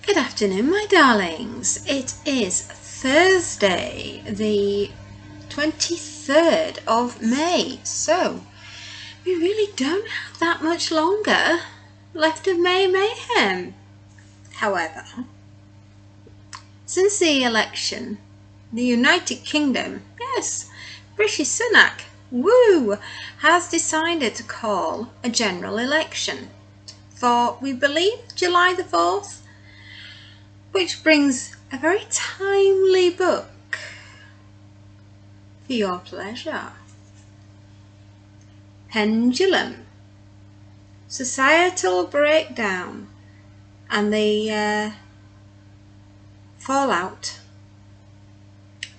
Good afternoon, my darlings. It is Thursday, the 23rd of May, so we really don't have that much longer left of May mayhem. However, since the election, the United Kingdom, yes, Rishi Sunak, woo, has decided to call a general election for, we believe, July the 4th. Which brings a very timely book for your pleasure. Pendulum, Societal Breakdown and the fallout.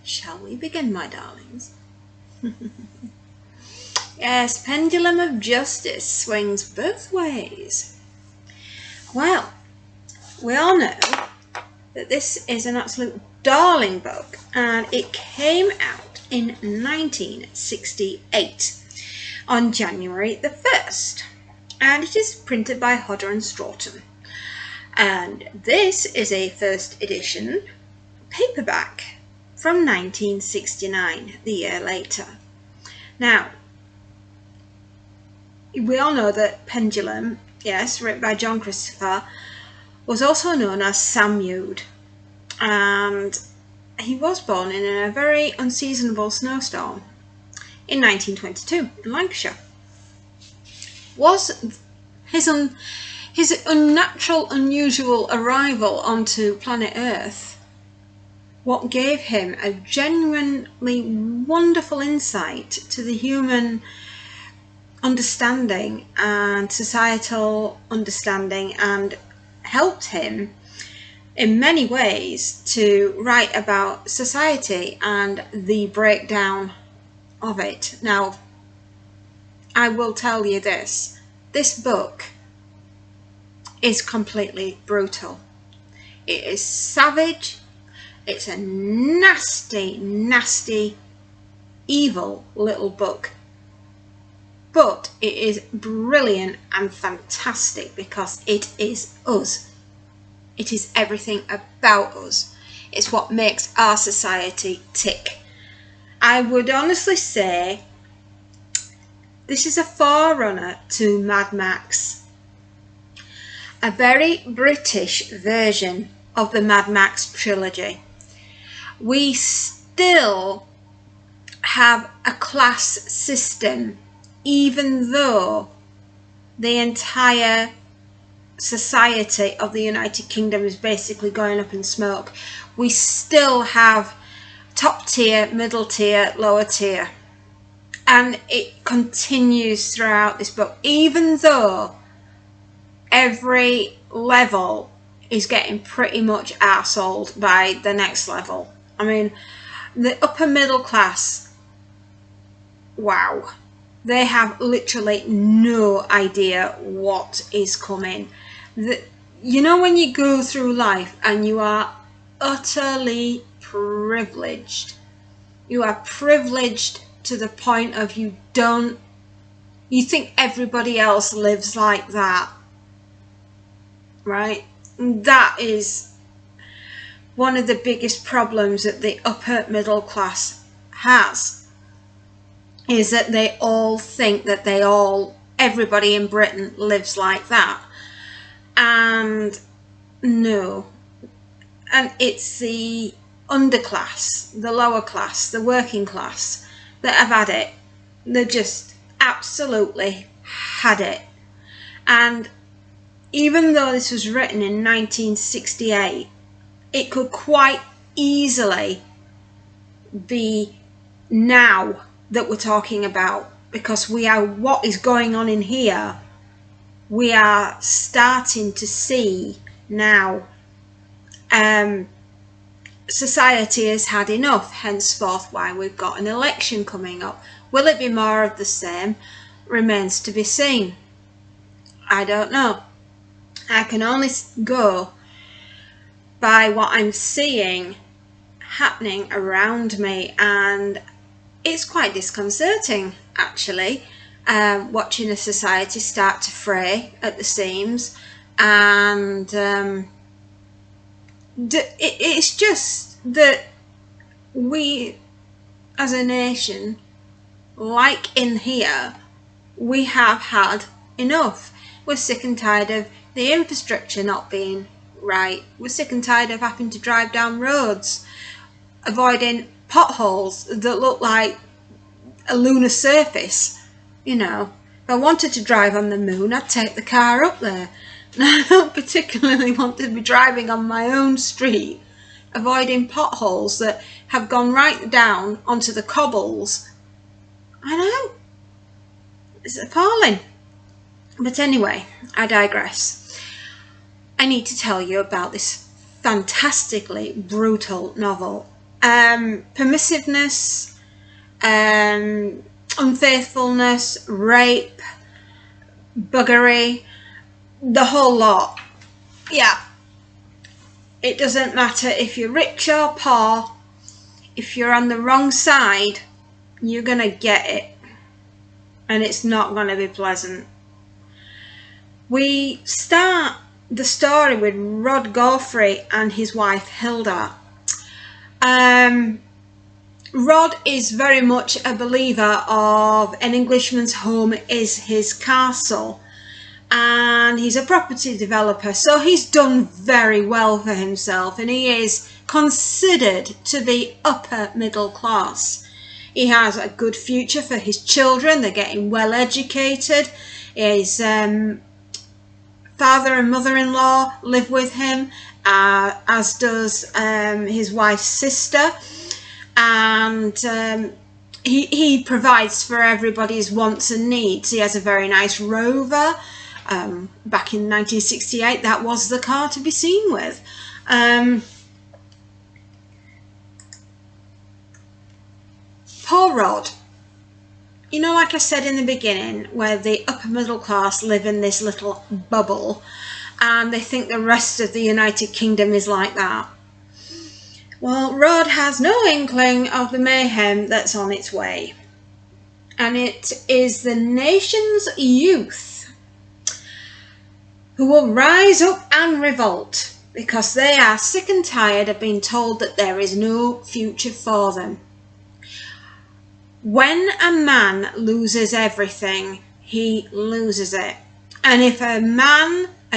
Shall we begin, my darlings? Yes, Pendulum of Justice swings both ways. Well, we all know that this is an absolute darling book, and it came out in 1968 on January the 1st, and it is printed by Hodder and Stoughton, and this is a first edition paperback from 1969, the year later. Now, we all know that Pendulum, yes, written by John Christopher, was also known as Sam Mute, and he was born in a very unseasonable snowstorm in 1922 in Lancashire. Was his unnatural, unusual arrival onto planet Earth what gave him a genuinely wonderful insight to the human understanding and societal understanding, and helped him in many ways to write about society and the breakdown of it. Now, I will tell you this book is completely brutal. It is savage. It's a nasty, nasty, evil little book. But it is brilliant and fantastic because it is us. It is everything about us. It's what makes our society tick. I would honestly say this is a forerunner to Mad Max. A very British version of the Mad Max trilogy. We still have a class system, even though the entire society of the United Kingdom is basically going up in smoke. We still have top tier, middle tier, lower tier, and it continues throughout this book, even though every level is getting pretty much arseholed by the next level. I mean, the upper middle class, wow, they have literally no idea what is coming. You know, when you go through life and you are utterly privileged, you are privileged to the point of you think everybody else lives like that, right? That is one of the biggest problems that the upper middle class has, is that they all think that everybody in Britain lives like that. And no, and it's the underclass, the lower class, the working class that have had it. They've just absolutely had it. And even though this was written in 1968, it could quite easily be now that we're talking about, because what is going on in here, we are starting to see now. Society has had enough, henceforth why we've got an election coming up. Will it be more of the same? Remains to be seen. I don't know. I can only go by what I'm seeing happening around me, and it's quite disconcerting, actually, watching a society start to fray at the seams, and It's just that we, as a nation, like in here, we have had enough. We're sick and tired of the infrastructure not being right. We're sick and tired of having to drive down roads, avoiding potholes that look like a lunar surface. You know, if I wanted to drive on the moon, I'd take the car up there. And I don't particularly want to be driving on my own street, avoiding potholes that have gone right down onto the cobbles. I know. It's appalling. But anyway, I digress. I need to tell you about this fantastically brutal novel. Permissiveness, unfaithfulness, rape, buggery, the whole lot. Yeah. It doesn't matter if you're rich or poor. If you're on the wrong side, you're going to get it. And it's not going to be pleasant. We start the story with Rod Godfrey and his wife Hilda. Rod is very much a believer of an Englishman's home is his castle, and he's a property developer, so he's done very well for himself, and he is considered to be upper middle class. He has a good future for his children. They're getting well educated. His father and mother-in-law live with him, as does his wife's sister. And he provides for everybody's wants and needs. He has a very nice Rover. Back in 1968, that was the car to be seen with. Poor Rod. You know, like I said in the beginning, where the upper middle class live in this little bubble and they think the rest of the United Kingdom is like that. Well, Rod has no inkling of the mayhem that's on its way. And it is the nation's youth who will rise up and revolt because they are sick and tired of being told that there is no future for them. When a man loses everything, he loses it. And if a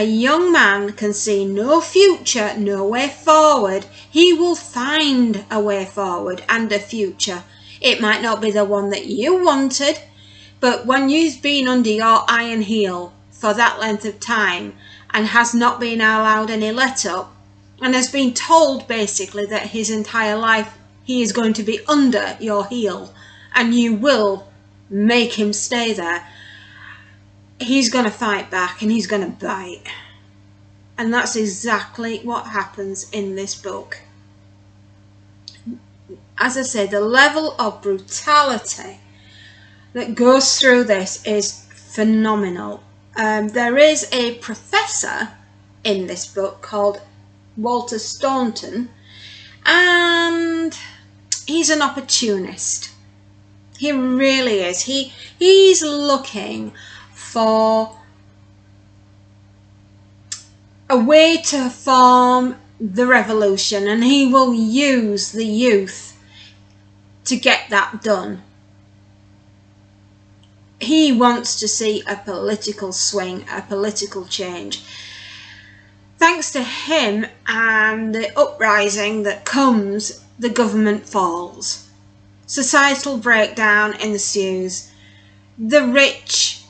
young man can see no future, no way forward, he will find a way forward and a future. It might not be the one that you wanted, but when you've been under your iron heel for that length of time and has not been allowed any let up, and has been told basically that his entire life he is going to be under your heel, and you will make him stay there, he's going to fight back and he's going to bite. And that's exactly what happens in this book. As I say, the level of brutality that goes through this is phenomenal. There is a professor in this book called Walter Staunton, and he's an opportunist. He really is. He's looking for a way to form the revolution, and he will use the youth to get that done. He wants to see a political swing, a political change. Thanks to him and the uprising that comes, the government falls. Societal breakdown ensues. The rich,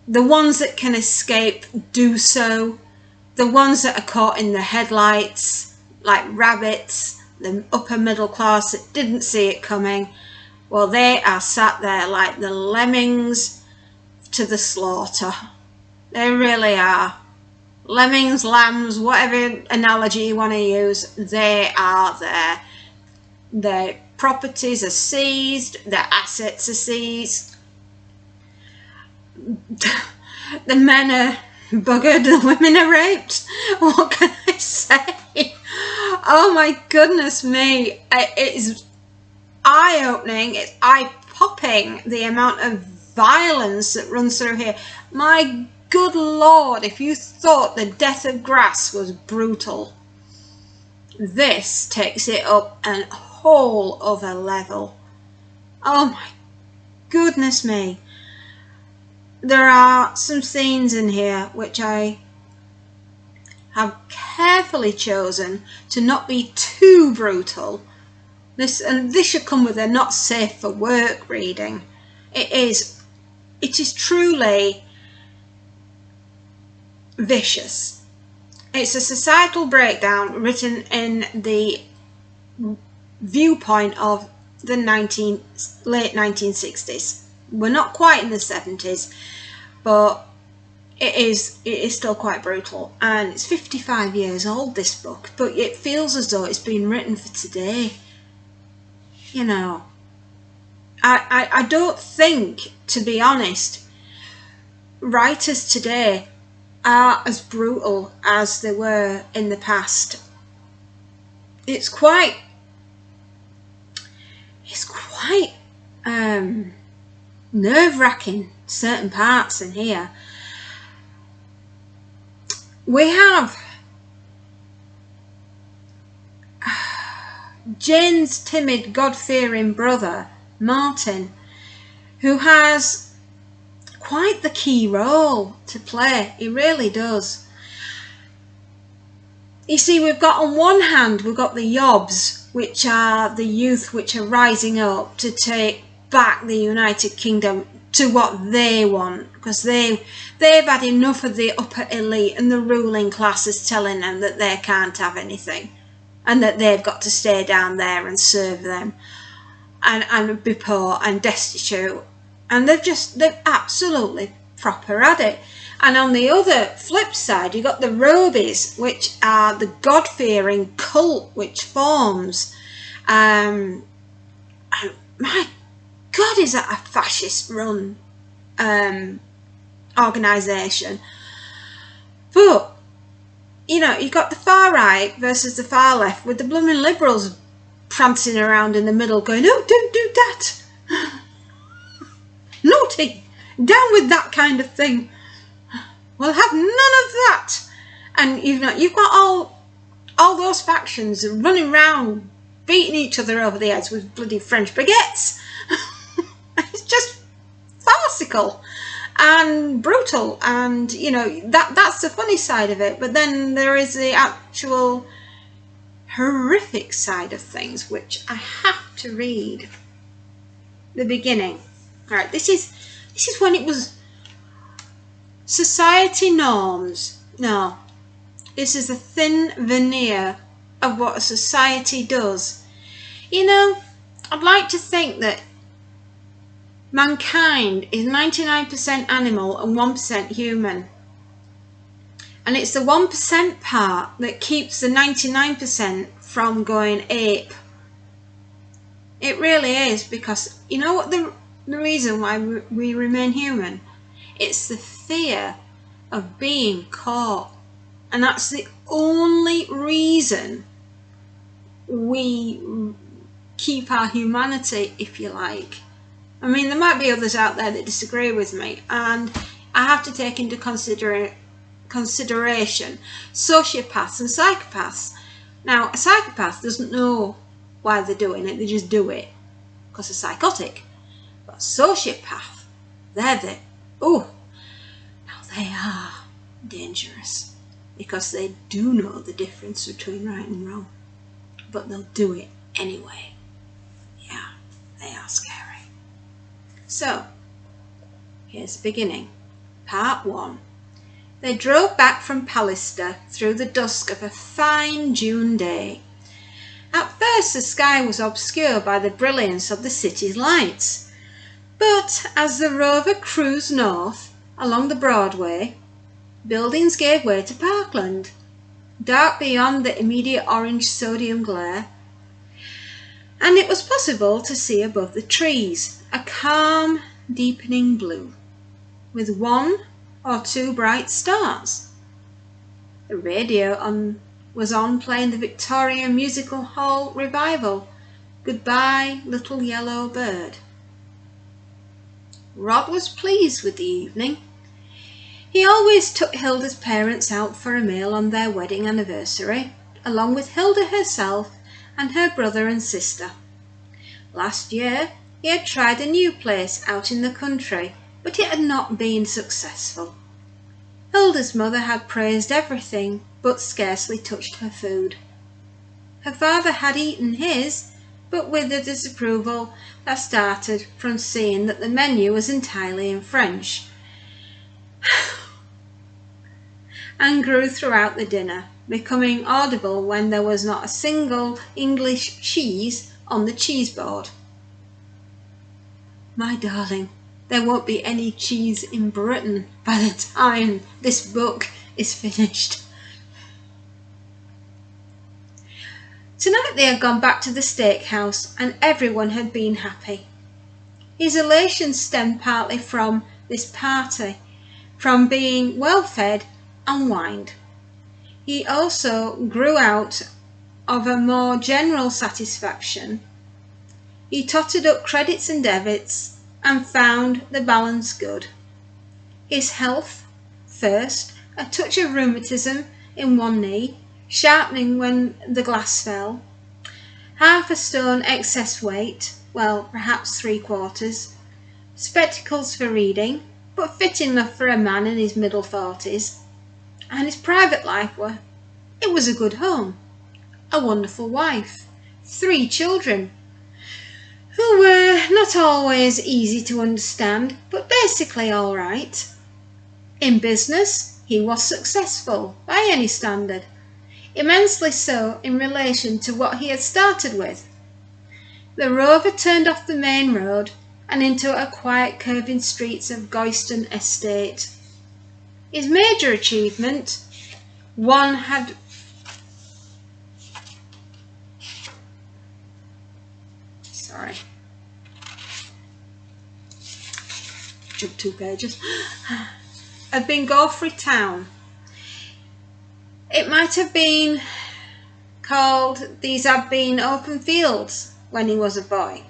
the ones that can escape, do so. The ones that are caught in the headlights, like rabbits, the upper middle class that didn't see it coming, well, they are sat there like the lemmings to the slaughter. They really are. Lemmings, lambs, whatever analogy you want to use, they are there. Their properties are seized, their assets are seized. The men are buggered, the women are raped. What can I say? Oh my goodness me. It is eye-opening, it's eye-popping, the amount of violence that runs through here. My good Lord, if you thought The Death of Grass was brutal, This takes it up a whole other level. Oh my goodness me. There are some scenes in here which I have carefully chosen to not be too brutal. This should come with a not safe for work reading. It is truly vicious. It's a societal breakdown written in the viewpoint of the late 1960s. We're not quite in the 70s, but it is still quite brutal, and it's 55 years old, this book, but it feels as though it's been written for today. You know, I don't think, to be honest, writers today are as brutal as they were in the past. It's quite nerve-wracking, certain parts in here. We have Jane's timid, God-fearing brother, Martin, who has quite the key role to play. He really does. You see, we've got, on one hand, we've got the Yobs, which are the youth which are rising up to take back the United Kingdom to what they want, because they've had enough of the upper elite and the ruling classes telling them that they can't have anything and that they've got to stay down there and serve them and be poor and destitute, and they've absolutely proper at it. And on the other flip side, you've got the Robies, which are the God-fearing cult which forms. And my God, is that a fascist-run organisation? But, you know, you've got the far right versus the far left, with the blooming Liberals prancing around in the middle going, oh, don't do that. Naughty. Down with that kind of thing. We'll have none of that. And you've got all those factions running around beating each other over the heads with bloody French baguettes. It's just farcical and brutal, and you know, that's the funny side of it. But then there is the actual horrific side of things, which I have to read. The beginning. All right, this is when it was society norms. No, this is a thin veneer of what a society does. You know, I'd like to think that mankind is 99% animal and 1% human. And it's the 1% part that keeps the 99% from going ape. It really is, because you know what the reason why we remain human? It's the fear of being caught. And that's the only reason we keep our humanity, if you like. I mean, there might be others out there that disagree with me, and I have to take into consideration sociopaths and psychopaths. Now, a psychopath doesn't know why they're doing it, they just do it because they're psychotic. But a sociopath, they are dangerous, because they do know the difference between right and wrong, but they'll do it anyway. Yeah, they are scary. So, here's the beginning. Part 1. They drove back from Pallister through the dusk of a fine June day. At first the sky was obscured by the brilliance of the city's lights, but as the rover cruised north along the Broadway, buildings gave way to parkland, dark beyond the immediate orange sodium glare, and it was possible to see above the trees a calm, deepening blue, with 1 or 2 bright stars. The radio was on, playing the Victoria Musical Hall revival, Goodbye, Little Yellow Bird. Rod was pleased with the evening. He always took Hilda's parents out for a meal on their wedding anniversary, along with Hilda herself and her brother and sister. Last year he had tried a new place out in the country, but it had not been successful. Hilda's mother had praised everything, but scarcely touched her food. Her father had eaten his, but with a disapproval that started from seeing that the menu was entirely in French, and grew throughout the dinner, becoming audible when there was not a single English cheese on the cheese board. My darling, there won't be any cheese in Britain by the time this book is finished. Tonight they had gone back to the steakhouse and everyone had been happy. His elation stemmed partly from this party, from being well fed and wined. He also grew out of a more general satisfaction. He totted up credits and debits and found the balance good. His health, first, a touch of rheumatism in one knee, sharpening when the glass fell, half a stone excess weight, well, perhaps 3/4, spectacles for reading, but fit enough for a man in his middle 40s, and his private life it was a good home, a wonderful wife, 3 children, who were not always easy to understand, but basically all right. In business, he was successful by any standard, immensely so in relation to what he had started with. The Rover turned off the main road and into a quiet curving streets of Goyston Estate. His major achievement, one had jumped 2 pages, had been Gawfrey Town. It might have been called These Had Been Open Fields when he was a boy.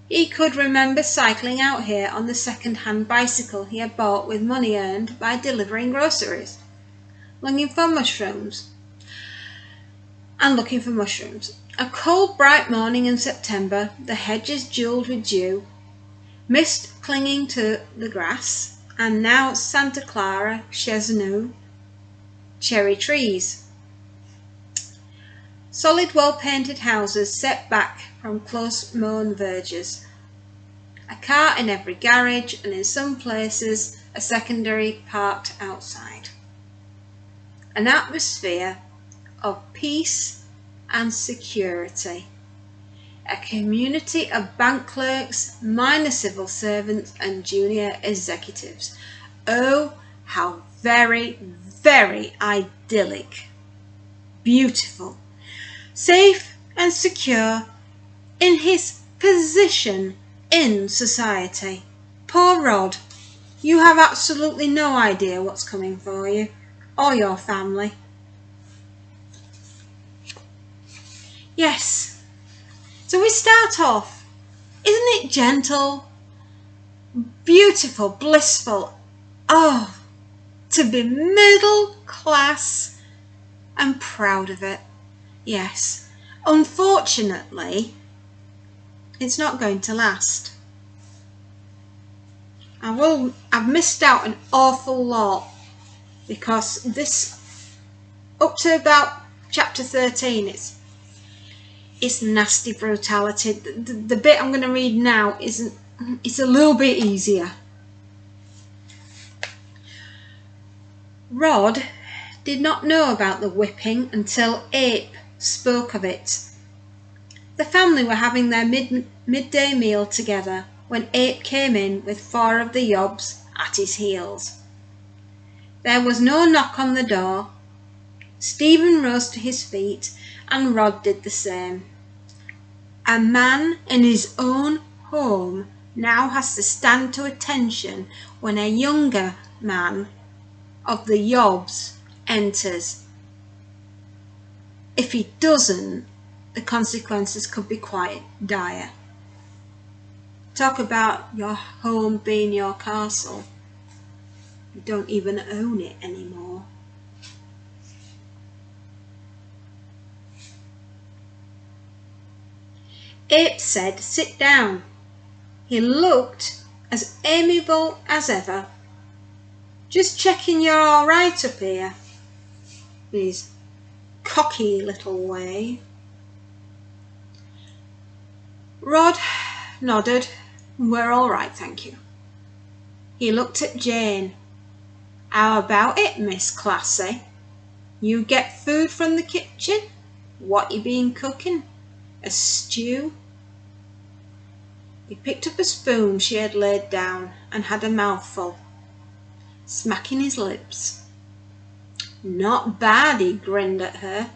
He could remember cycling out here on the second-hand bicycle he had bought with money earned by delivering groceries, looking for mushrooms. A cold, bright morning in September, the hedges jewelled with dew, mist clinging to the grass, and now Santa Clara, Chesnue, cherry trees. Solid, well-painted houses set back from close-mown verges. A car in every garage, and in some places a secondary parked outside. An atmosphere of peace and security. A community of bank clerks, minor civil servants and junior executives. Oh, how very, very idyllic. Beautiful. Safe and secure in his position in society. Poor Rod, you have absolutely no idea what's coming for you or your family. Yes, so we start off, isn't it gentle, beautiful, blissful? Oh, to be middle class and proud of it. Yes, unfortunately, it's not going to last. I've missed out an awful lot because this, up to about chapter 13, it's nasty brutality. The bit I'm going to read now it's a little bit easier. Rod did not know about the whipping until Ape spoke of it. The family were having their midday meal together when Ape came in with 4 of the yobs at his heels. There was no knock on the door. Stephen rose to his feet and Rod did the same. A man in his own home now has to stand to attention when a younger man of the yobs enters. If he doesn't, the consequences could be quite dire. Talk about your home being your castle. You don't even own it anymore. Ape said, "Sit down." He looked as amiable as ever. "Just checking you're all right up here," in his cocky little way. Rod nodded. "We're all right, thank you." He looked at Jane. "How about it, Miss Classy? You get food from the kitchen? What you been cooking? A stew?" He picked up a spoon she had laid down and had a mouthful, smacking his lips. "Not bad," he grinned at her.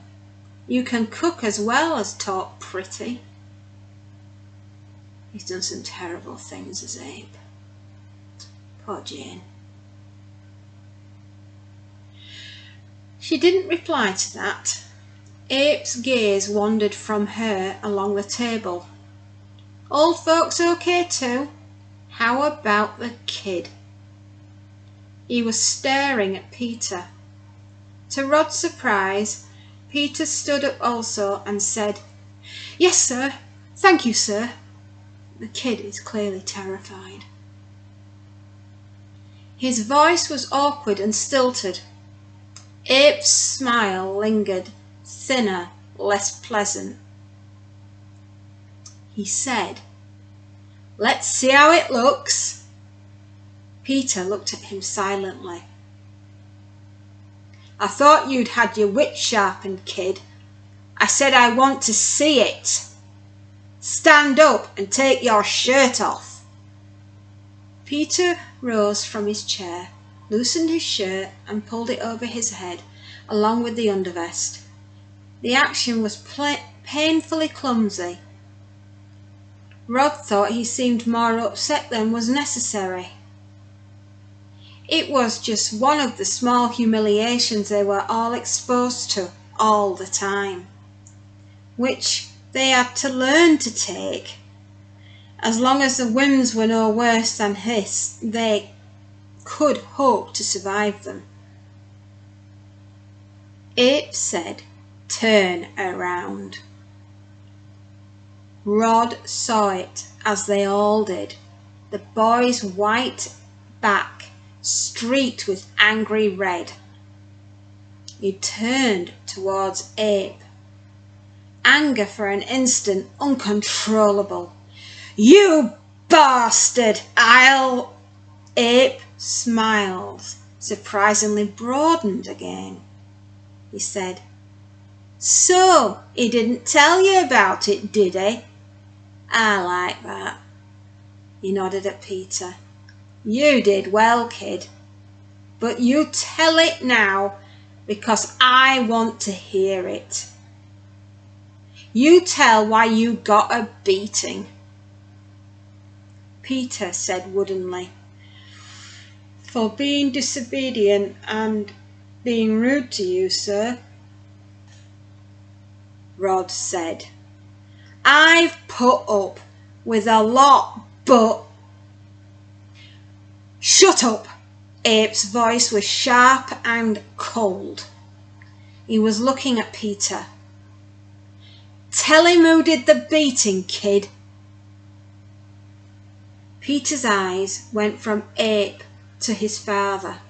"You can cook as well as talk pretty." He's done some terrible things as Abe. Poor Jane. She didn't reply to that. Abe's gaze wandered from her along the table. "Old folks okay too? How about the kid?" He was staring at Peter. To Rod's surprise, Peter stood up also and said, "Yes, sir. Thank you, sir." The kid is clearly terrified. His voice was awkward and stilted. Abe's smile lingered, thinner, less pleasant. He said, "Let's see how it looks." Peter looked at him silently. "I thought you'd had your wit sharpened, kid. I said I want to see it. Stand up and take your shirt off." Peter rose from his chair, loosened his shirt and pulled it over his head along with the undervest. The action was painfully clumsy. Rod thought he seemed more upset than was necessary. It was just one of the small humiliations they were all exposed to all the time, which they had to learn to take. As long as the whims were no worse than his, they could hope to survive them. Ape said, "Turn around." Rod saw it, as they all did. The boy's white back streaked with angry red. He turned towards Ape. Anger for an instant uncontrollable. "You bastard! I'll..." Ape smiled, surprisingly broadened again. He said, "So he didn't tell you about it, did he? I like that." He nodded at Peter. "You did well, kid. But you tell it now, because I want to hear it. You tell why you got a beating." Peter said woodenly, "For being disobedient and being rude to you, sir." Rod said, "I've put up with a lot, but..." "Shut up!" Ape's voice was sharp and cold. He was looking at Peter. "Tell him who did the beating, kid." Peter's eyes went from Ape to his father.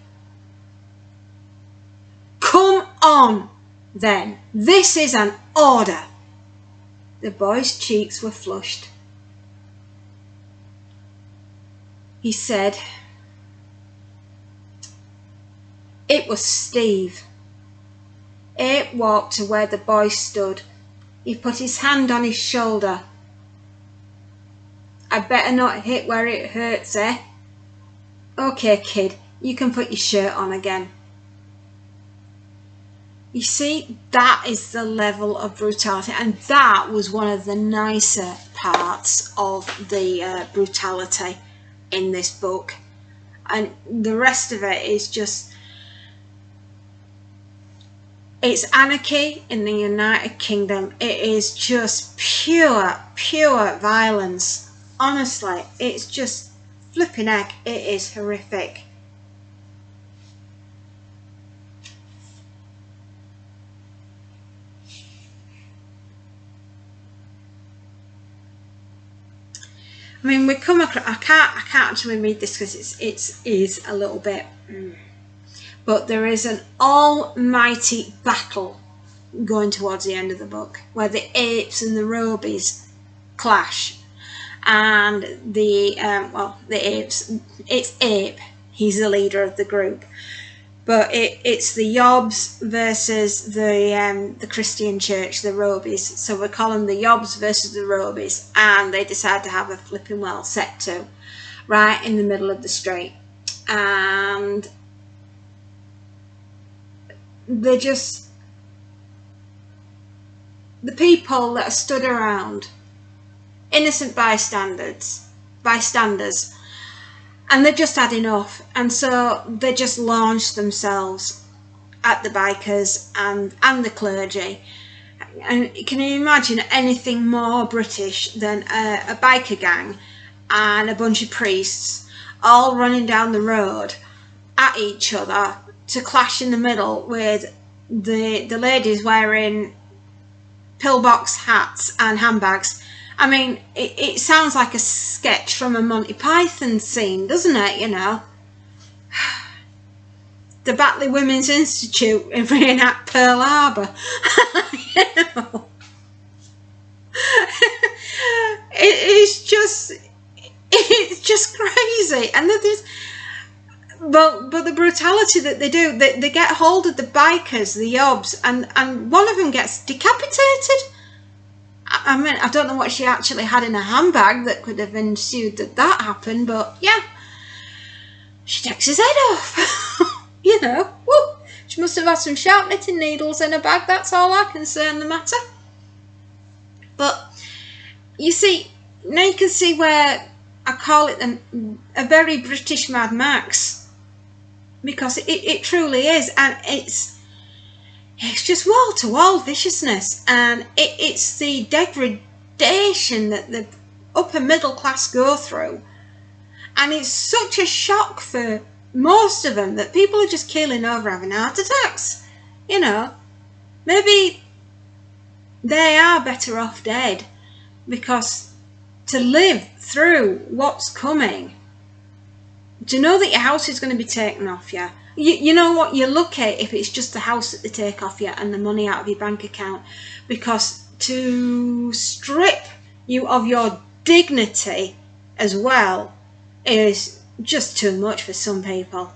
"Come on, then. This is an order." The boy's cheeks were flushed. He said, "It was Steve." Ape walked to where the boy stood. He put his hand on his shoulder. "I better not hit where it hurts, eh? Okay, kid, you can put your shirt on again." You see, that is the level of brutality, and that was one of the nicer parts of the brutality in this book. And the rest of it is just, it's anarchy in the United Kingdom. It is just pure violence. Honestly, it's just flipping heck. It is horrific. I mean, we come across. I can't actually read this because it is a little bit. But there is an almighty battle going towards the end of the book where the apes and the robies clash, and the apes. It's Ape. He's the leader of the group. But it's the Yobs versus the Christian church, the Robies. So we call them the Yobs versus the Robies, and they decide to have a flipping well set to right in the middle of the street. And they're just the people that are stood around, innocent bystanders, and they've just had enough, and so they just launched themselves at the bikers and the clergy. And can you imagine anything more British than a biker gang and a bunch of priests all running down the road at each other to clash in the middle with the ladies wearing pillbox hats and handbags? I mean, it sounds like a sketch from a Monty Python scene, doesn't it, you know? The Batley Women's Institute in reenact Pearl Harbor. You know? It's just crazy. And but the brutality that they do, they get hold of the bikers, the Yobs, and one of them gets decapitated. I mean, I don't know what she actually had in her handbag that could have ensued that happened, but yeah, she takes his head off. You know, woo, she must have had some sharp knitting needles in her bag, that's all I can say on the matter. But you see, now you can see where I call it a very British Mad Max, because it truly is, and it's just wall-to-wall viciousness, and it's the degradation that the upper middle class go through, and it's such a shock for most of them that people are just keeling over having heart attacks. You know, maybe they are better off dead, because to live through what's coming, to know that your house is going to be taken off you. You know what, you're lucky if it's just the house that they take off you and the money out of your bank account, because to strip you of your dignity as well is just too much for some people.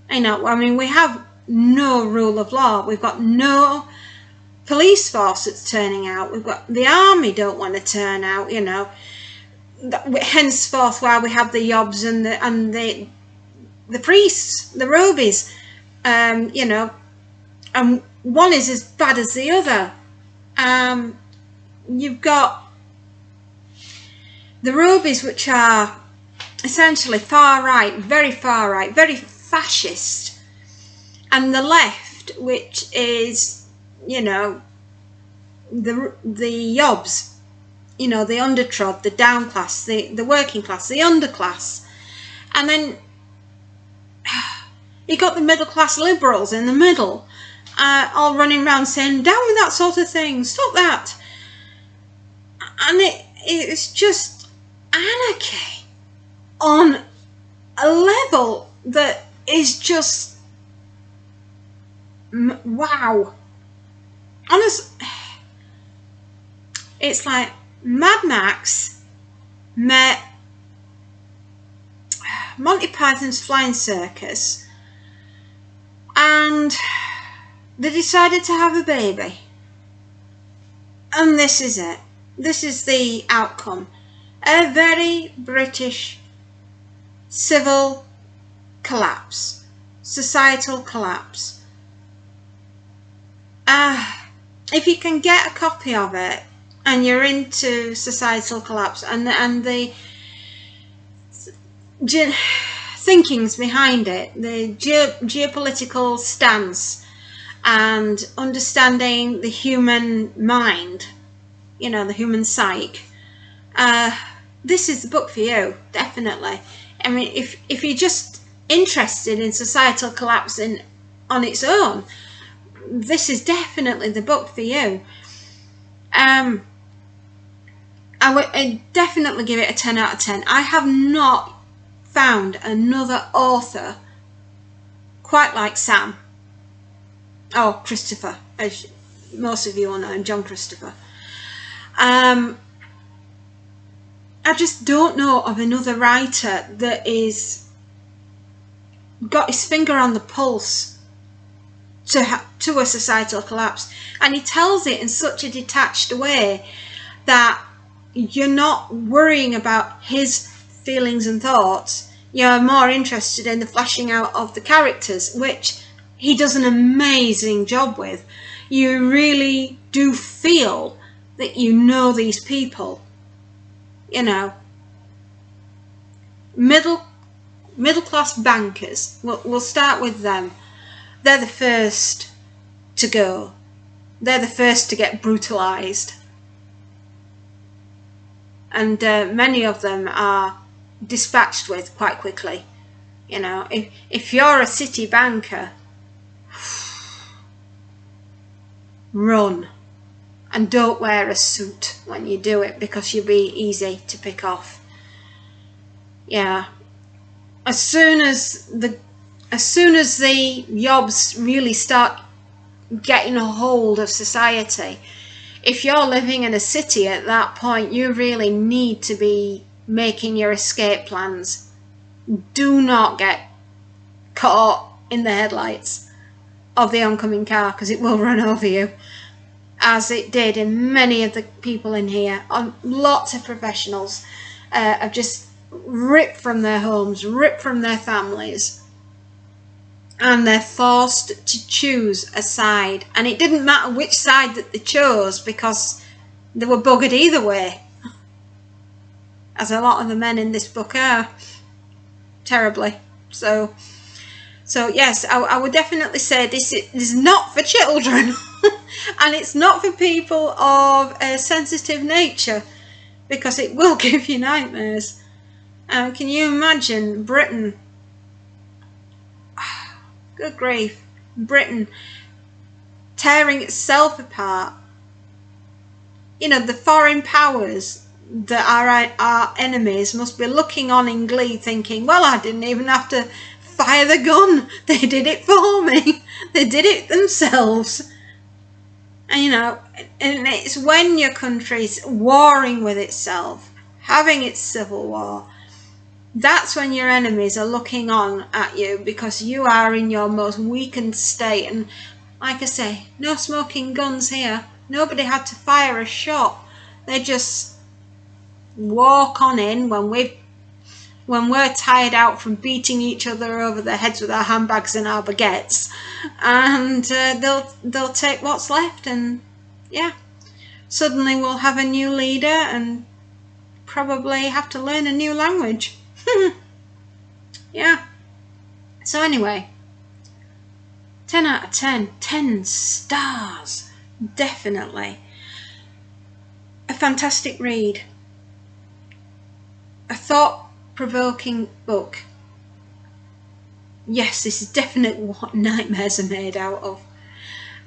You know, I mean, we have no rule of law. We've got no police force that's turning out. We've got the army don't want to turn out, you know. Henceforth, why we have the Yobs and the priests, the Robies, you know, and one is as bad as the other. You've got the Robies, which are essentially far right, very fascist, and the left, which is, you know, the Yobs, you know, the undertrod, the downclass, the working class, the underclass, and then you got the middle class liberals in the middle, all running around saying, down with that sort of thing, stop that. And it's just anarchy on a level that is just wow. Honest, it's like Mad Max met Monty Python's Flying Circus, and they decided to have a baby, and this is it. This is the outcome. A very British civil collapse, societal collapse. If you can get a copy of it and you're into societal collapse and the thinkings behind it, the geopolitical stance and understanding the human mind, you know, the human psyche, this is the book for you, definitely. I mean, if you're just interested in societal collapse on its own, this is definitely the book for you. I'd definitely give it a 10 out of 10. I have not found another author quite like Sam. Oh, Christopher, as most of you will know him, John Christopher. I just don't know of another writer that is got his finger on the pulse to a societal collapse, and he tells it in such a detached way that you're not worrying about his feelings and thoughts. You're more interested in the fleshing out of the characters, which he does an amazing job with. You really do feel that you know these people. You know, middle class bankers. We'll start with them. They're the first to go. They're the first to get brutalized. And many of them are dispatched with quite quickly. You know, if you're a city banker, run. And don't wear a suit when you do it, because you'll be easy to pick off. Yeah. As soon as the yobs really start getting a hold of society, if you're living in a city at that point, you really need to be making your escape plans. Do not get caught in the headlights of the oncoming car, because it will run over you, as it did in many of the people in here. Lots of professionals have just ripped from their homes, ripped from their families, and they're forced to choose a side. And it didn't matter which side that they chose, because they were buggered either way, as a lot of the men in this book are, terribly. So yes, I would definitely say this is not for children. And it's not for people of a sensitive nature, because it will give you nightmares. Can you imagine Britain? Good grief. Britain tearing itself apart. You know, the foreign powers that are our enemies must be looking on in glee, thinking, well, I didn't even have to fire the gun. They did it for me. They did it themselves. And, you know, and it's when your country's warring with itself, having its civil war, that's when your enemies are looking on at you, because you are in your most weakened state. And like I say, no smoking guns here. Nobody had to fire a shot. They just walk on in when we're tired out from beating each other over the heads with our handbags and our baguettes, and they'll take what's left. And yeah, suddenly we'll have a new leader and probably have to learn a new language. Yeah. So anyway, 10 out of 10, 10 stars, definitely. A fantastic read. A thought-provoking book. Yes, this is definitely what nightmares are made out of.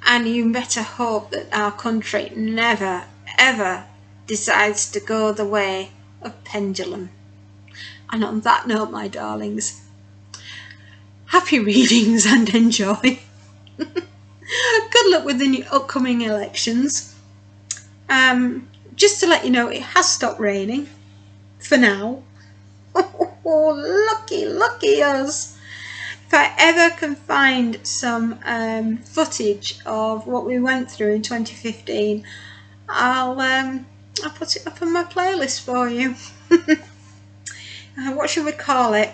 And you better hope that our country never, ever decides to go the way of Pendulum. And on that note, my darlings, happy readings and enjoy. Good luck with the new upcoming elections. Just to let you know, it has stopped raining for now. Oh, lucky us. If I ever can find some footage of what we went through in 2015, I'll put it up on my playlist for you. What should we call it?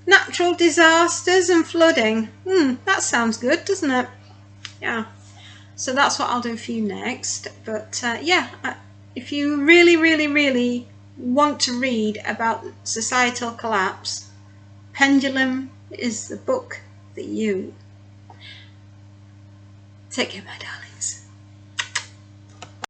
Natural disasters and flooding. That sounds good, doesn't it? Yeah. So that's what I'll do for you next. But yeah, if you really want to read about societal collapse, Pendulum is the book for you. Take care, my darling.